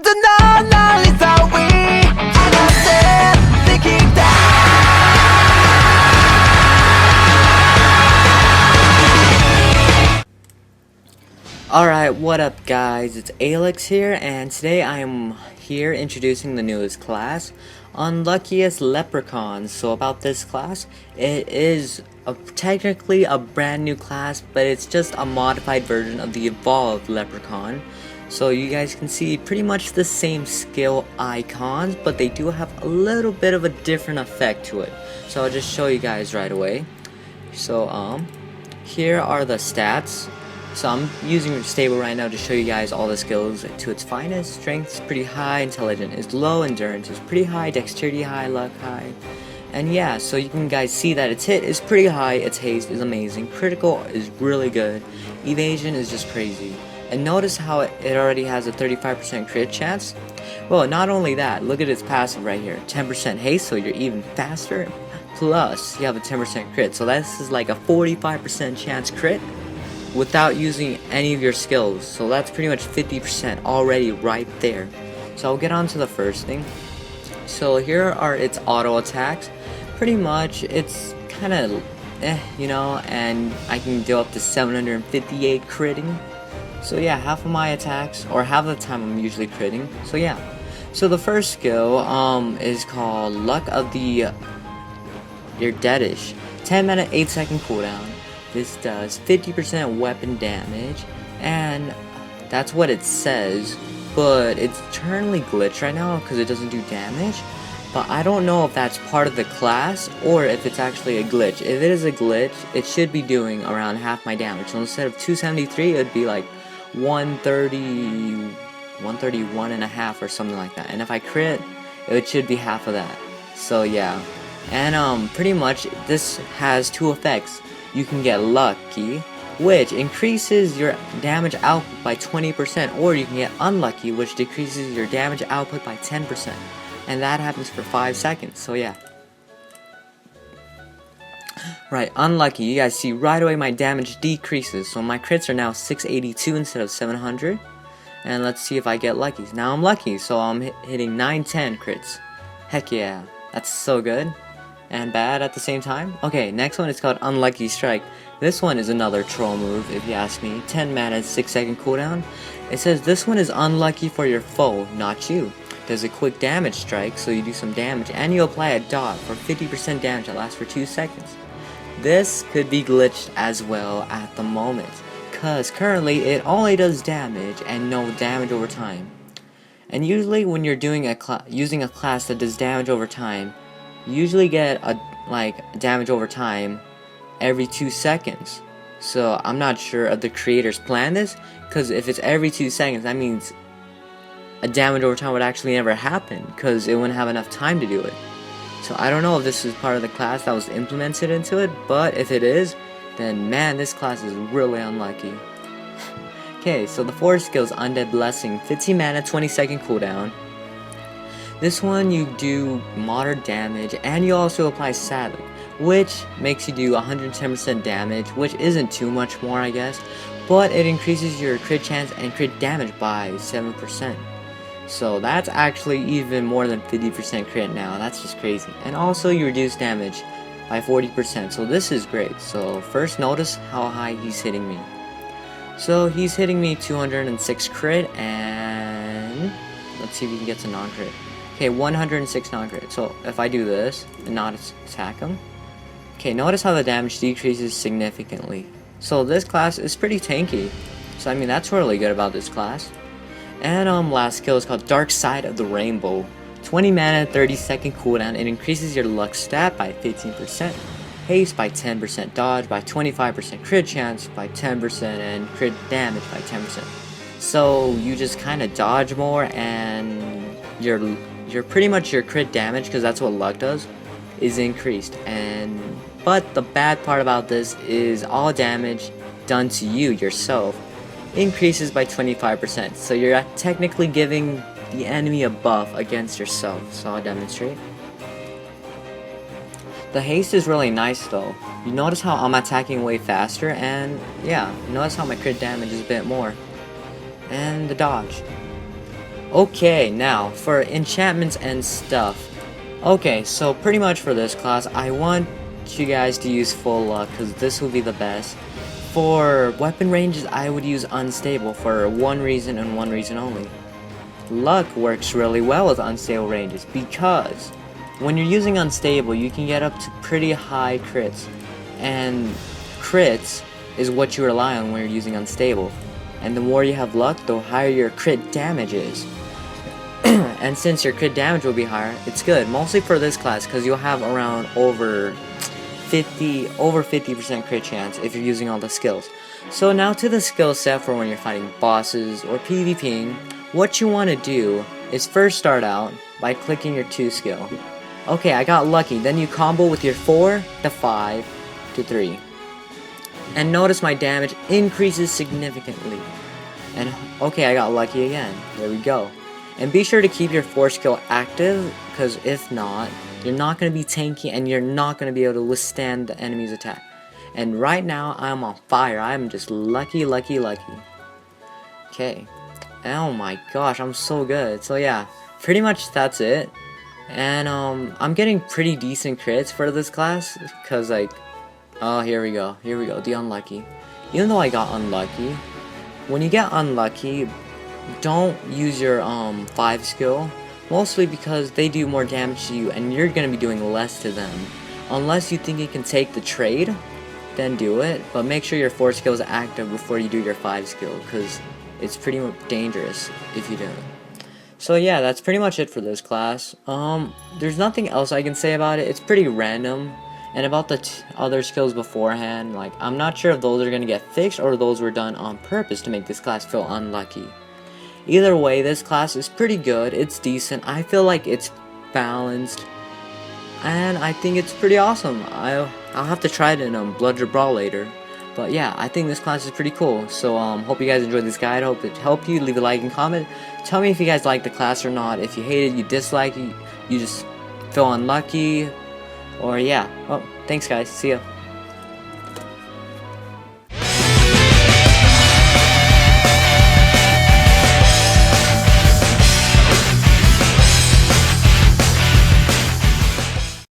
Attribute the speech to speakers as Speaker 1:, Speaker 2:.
Speaker 1: 모두 넌 멀리서 위 하나씩 thinking
Speaker 2: Alright, what up guys, it's Aelx here, and today I am here introducing the newest class, Unluckiest Leperchaun. So about this class, it is technically a brand new class, but it's just a modified version of the evolved Leprechaun. So you guys can see pretty much the same skill icons, but they do have a little bit of a different effect to it. So I'll just show you guys right away. So here are the stats. So I'm using stable right now to show you guys all the skills to its finest. Strength is pretty high, intelligence is low, endurance is pretty high, dexterity high, luck high. And yeah, so you can guys see that its hit is pretty high, its haste is amazing, critical is really good, evasion is just crazy. And notice how it already has a 35% crit chance. Well, not only that, look at its passive right here, 10% haste, so you're even faster. Plus, you have a 10% crit, so this is like a 45% chance crit without using any of your skills. So that's pretty much 50% already right there. So I'll get on to the first thing. So here are its auto attacks. Pretty much it's kind of you know, and I can do up to 758 critting. So yeah, half of my attacks, or half of the time I'm usually critting. So yeah. So the first skill is called Luck of the You're Deadish. 10 minute 8-second cooldown. This does 50% weapon damage, and that's what it says, but it's currently glitched right now because it doesn't do damage. But I don't know if that's part of the class or if it's actually a glitch. If it is a glitch, it should be doing around half my damage. So instead of 273, it would be like 131 and a half or something like that. And if I crit, it should be half of that. So yeah, and pretty much this has two effects. You can get lucky, which increases your damage output by 20%, or you can get unlucky, which decreases your damage output by 10%. And that happens for 5 seconds, so yeah. Right, unlucky, you guys see right away my damage decreases, so my crits are now 682 instead of 700. And let's see if I get lucky. Now I'm lucky, so I'm hitting 910 crits. Heck yeah, that's so good. And bad at the same time. Okay, next one is called Unlucky Strike. This one is another troll move, if you ask me. 10 mana, 6-second cooldown. It says this one is unlucky for your foe, not you. Does a quick damage strike, so you do some damage, and you apply a dot for 50% damage that lasts for 2 seconds. This could be glitched as well at the moment, cause currently it only does damage and no damage over time. And usually when you're doing using a class that does damage over time, you usually get a damage over time every 2 seconds. So I'm not sure if the creators planned this, because if it's every 2 seconds, that means a damage over time would actually never happen, because it wouldn't have enough time to do it. So I don't know if this is part of the class that was implemented into it, but if it is, then man, this class is really unlucky. Okay, so the fourth skill is Undead Blessing. 15 mana, 20-second cooldown. This one you do moderate damage, and you also apply Static, which makes you do 110% damage, which isn't too much more, I guess, but it increases your crit chance and crit damage by 7%. So that's actually even more than 50% crit now. That's just crazy. And also you reduce damage by 40%, so this is great. So first, notice how high he's hitting me. So he's hitting me 206 crit, and let's see if we can get to non-crit. Okay, 106 non-crit. So if I do this and not attack him, okay, notice how the damage decreases significantly. So this class is pretty tanky. So I mean, that's really good about this class. And last skill is called Dark Side of the Rainbow. 20 mana, 30-second cooldown. It increases your luck stat by 15%, haste by 10%, dodge by 25%, crit chance by 10%, and crit damage by 10%. So you just kind of dodge more, and you're pretty much your crit damage, because that's what luck does, is increased. But the bad part about this is all damage done to you yourself increases by 25%. So you're technically giving the enemy a buff against yourself. So I'll demonstrate. The haste is really nice though. You notice how I'm attacking way faster, and yeah, notice how my crit damage is a bit more. And the dodge. Okay, now for enchantments and stuff. Okay, so pretty much for this class, I want you guys to use full luck because this will be the best. For weapon ranges, I would use unstable for one reason and one reason only. Luck works really well with unstable ranges because when you're using unstable, you can get up to pretty high crits, and crits is what you rely on when you're using unstable. And the more you have luck, the higher your crit damage is. And since your crit damage will be higher, it's good, mostly for this class, because you'll have around over 50% crit chance if you're using all the skills. So now to the skill set for when you're fighting bosses or PvPing. What you want to do is first start out by clicking your 2 skill. Okay, I got lucky. Then you combo with your 4 to 5 to 3. And notice my damage increases significantly. And okay, I got lucky again. There we go. And be sure to keep your 4 skill active, because if not, you're not going to be tanky and you're not going to be able to withstand the enemy's attack. And right now, I'm on fire. I'm just lucky. Okay. Oh my gosh, I'm so good. So yeah, pretty much that's it. And I'm getting pretty decent crits for this class, because like, oh, here we go, the unlucky. Even though I got unlucky, when you get unlucky, don't use your 5 skill, mostly because they do more damage to you and you're gonna be doing less to them. Unless you think you can take the trade, then do it, but make sure your 4 skill is active before you do your 5 skill, because it's pretty dangerous if you don't. So yeah, that's pretty much it for this class. There's nothing else I can say about it. It's pretty random. And about the other skills beforehand, like, I'm not sure if those are gonna get fixed or those were done on purpose to make this class feel unlucky. Either way, this class is pretty good. It's decent. I feel like it's balanced, and I think it's pretty awesome. I'll have to try it in Bludger Brawl later. But yeah, I think this class is pretty cool. So hope you guys enjoyed this guide. Hope it helped you. Leave a like and comment. Tell me if you guys like the class or not. If you hate it, you dislike it, you just feel unlucky, or yeah. Well, thanks guys. See ya.